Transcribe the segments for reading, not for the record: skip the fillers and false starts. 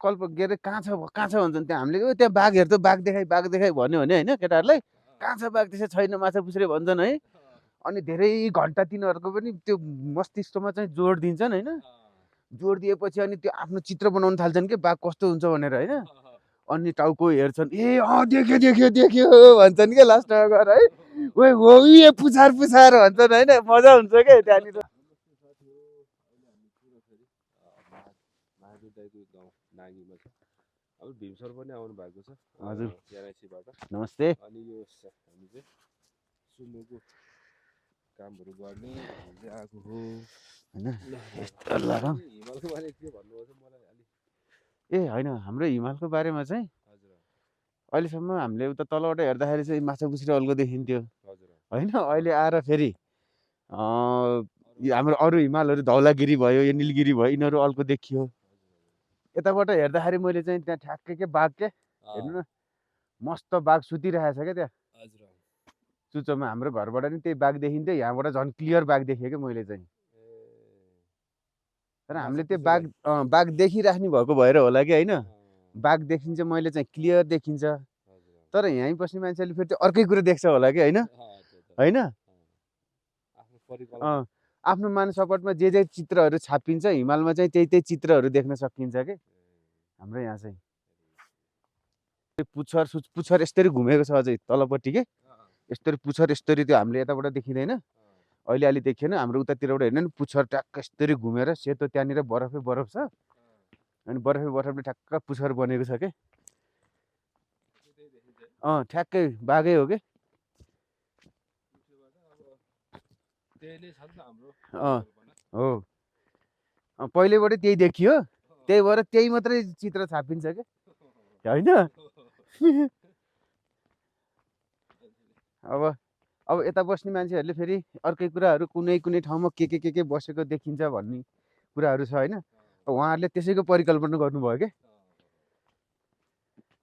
कल्प के अरे कहाँ छ भन्छन् त्यहाँ हामीले त्यहाँ बाघ हेर्छ बाघ देखाइ भन्यो भने होइन केटाहरूलाई कहाँ छ बाघ त्यसै छैन माछा पुछ्रे भन्छन् है। अनि धेरै घन्टा तिनीहरूको पनि त्यो मस्तिष्कमा चाहिँ जोड दिन्छन् होइन। जोड दिएपछि अनि त्यो आफ्नो चित्र बनाउन थाल्छन् कि बाघ कस्तो हुन्छ भनेर होइन। अनि टाउको हेर्छन् ए देख्यो भन्छन् क्या लास्टमा गएर है। ओए हो ए पुछार भन्छन् होइन। मजा हुन्छ क्या त्यहाँनिर। भीमसर पनि आउनु भएको छ हजुर एनआइसीबाट। नमस्ते। अनि यो हामी चाहिँ सुमोको कामहरू गर्ने चाहिँ आएको हो होइन। हिमालको बारे के भन्नुभयो मलाई अलि ए होइन हाम्रो हिमालको बारेमा चाहिँ अहिलेसम्म हामीले उता तलबाट हेर्दाखेरि चाहिँ माछा पुछ्रे अल्को देखिन्थ्यो होइन। अहिले आएर फेरि हाम्रो अरू हिमालहरू धौलागिरी भयो यो निलगिरी भयो यिनीहरू अल्को देखियो। यताबाट हेर्दाखेरि मैले चाहिँ त्यहाँ ठ्याक्कै के बाघ के हेर्नु न मस्त बाघ सुतिरहेछ क्या त्यहाँ चुचोमा। हाम्रो घरबाट नि त्यही बाघ देखिन्थ्यो यहाँबाट झन् क्लियर बाघ देखेँ क्या मैले चाहिँ। तर हामीले त्यो बाघ देखिराख्नु भएको भएर होला कि होइन। बाघ देखिन्छ मैले चाहिँ क्लियर देखिन्छ। तर यहीँ बस्ने मान्छेले फेरि त्यो अर्कै कुरो देख्छ होला कि होइन होइन। आफ्नो मानसपटमा जे चित्रहरू छापिन्छ हिमालमा चाहिँ त्यही चित्रहरू देख्न सकिन्छ कि हाम्रो यहाँ चाहिँ। पुच्छर यस्तरी घुमेको छ अझै तलपट्टि के यस्तरी पुच्छर यस्तरी त्यो हामीले यताबाट देखिँदैन। अहिले अलि देखिएन हाम्रो उतातिरबाट हेर्नु नि पुच्छर ट्याक्क यस्तरी घुमेर सेतो त्यहाँनिर बरफै बरफ छ। अनि बरफले ठ्याक्क पुच्छर बनेको छ के। ठ्याक्कै बाघै हो कि। हो पहिल्यैबाटै त्यही देखियो त्यही भएर त्यही मात्रै चित्र छापिन्छ क्या होइन। अब यता बस्ने मान्छेहरूले फेरि अर्कै कुराहरू कुनै ठाउँमा के बसेको देखिन्छ भन्ने कुराहरू छ होइन। उहाँहरूले त्यसैको परिकल्पना गर्नुभयो क्या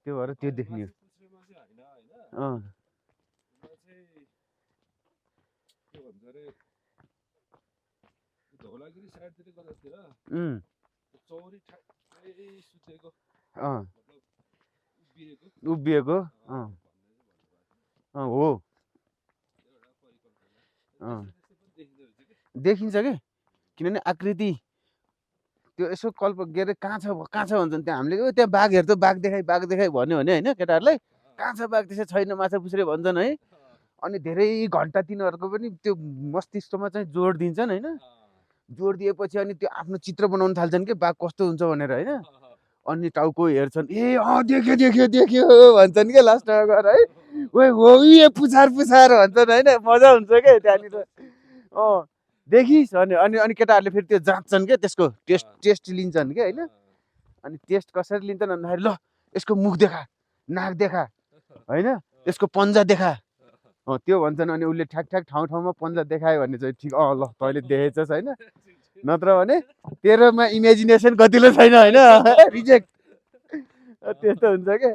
त्यो भएर त्यो देखियो। धौलागिरी साइडतिर कतातिर चौरी ठ्याक्कै सुतेको उभिएको हो देखिन्छ कि। किनभने आकृति त्यो यसो कल्प के अरे कहाँ छ भन्छन् त्यहाँ हामीले त्यहाँ बाघ हेर्छ बाघ देखाइ भन्यो भने होइन केटाहरूलाई कहाँ छ बाघ त्यसै छैन माछा पुछ्रे भन्छन् है। अनि धेरै घन्टा तिनीहरूको पनि त्यो मस्तिष्कमा चाहिँ जोड दिन्छन् होइन। जोड दिएपछि अनि त्यो आफ्नो चित्र बनाउन थाल्छन् कि बाघ कस्तो हुन्छ भनेर होइन। अनि टाउको हेर्छन् ए देख्यो भन्छन् क्या लास्टमा गएर है। ओए हो ए पुछार भन्छन् होइन। मजा हुन्छ क्या त्यहाँनिर। देखिस् अनि केटाहरूले फेरि त्यो जाँच्छन् क्या त्यसको टेस्ट लिन्छन् क्या होइन। अनि टेस्ट कसरी लिन्छन् भन्दाखेरि ल यसको मुख देखा नाक देखा होइन यसको पन्जा देखा त्यो भन्छन्। अनि उसले ठ्याक ठाउँमा पन्जा देखायो भने चाहिँ ठिक ल तैँले देखेछस् होइन। नत्र भने तेरोमा इमेजिनेसन कतिले छैन होइन रिजेक्ट त्यस्तो हुन्छ क्या।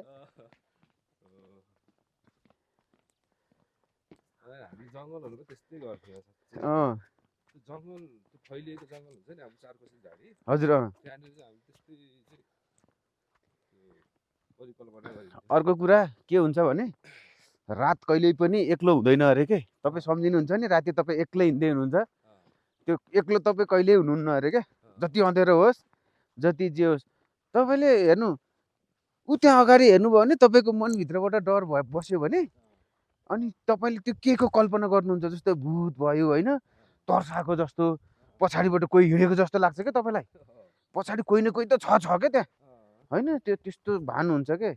जङ्गलहरुको त्यस्तै गर्थ्यो जङ्गल फैलिएको जङ्गल हुन्छ नि अब चारकोसी झाडी हजुर त्यहाँनिर चाहिँ हामी त्यस्तै परिकल्पना गरिन्छ। अर्को कुरा के हुन्छ भने रात कहिल्यै पनि एक्लो हुँदैन अरे के। तपाईँ सम्झिनुहुन्छ नि राति तपाईँ एक्लै हिँड्दै हुनुहुन्छ त्यो एक्लो तपाईँ कहिल्यै हुनुहुन्न अरे क्या। जति अँध्यारो होस् जति जे होस् तपाईँले हेर्नु ऊ त्यहाँ अगाडि हेर्नुभयो भने तपाईँको मनभित्रबाट डर बस्यो भने अनि तपाईँले त्यो के को कल्पना गर्नुहुन्छ जस्तो भूत भयो होइन तर्साएको जस्तो पछाडिबाट कोही हिँडेको जस्तो लाग्छ क्या तपाईँलाई। पछाडि कोही न कोही त छ क्या त्यहाँ होइन। त्यो त्यस्तो भान हुन्छ क्या।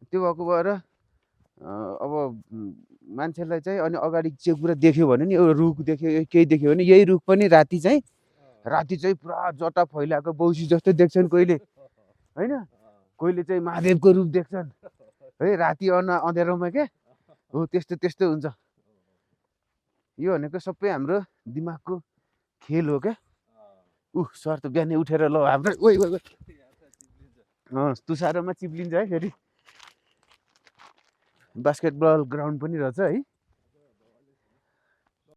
त्यो भएको भएर अब मान्छेलाई चाहिँ अनि अगाडि चाहिँ कुरा देख्यो भने नि एउटा रुख देख्यो केही देख्यो भने यही रुख पनि राति चाहिँ पुरा जटा फैलाएको बौसी जस्तो देख्छन् कोहीले होइन। कोहीले चाहिँ महादेवको रूप देख्छन् है राति अँध्यारोमा क्या। हो त्यस्तो हुन्छ। यो भनेको सबै हाम्रो दिमागको खेल हो क्या। सर त बिहानै उठेर ल हाम्रो तुसारोमा चिप्लिन्छ है। फेरि बास्केटबल ग्राउन्ड पनि रहेछ है।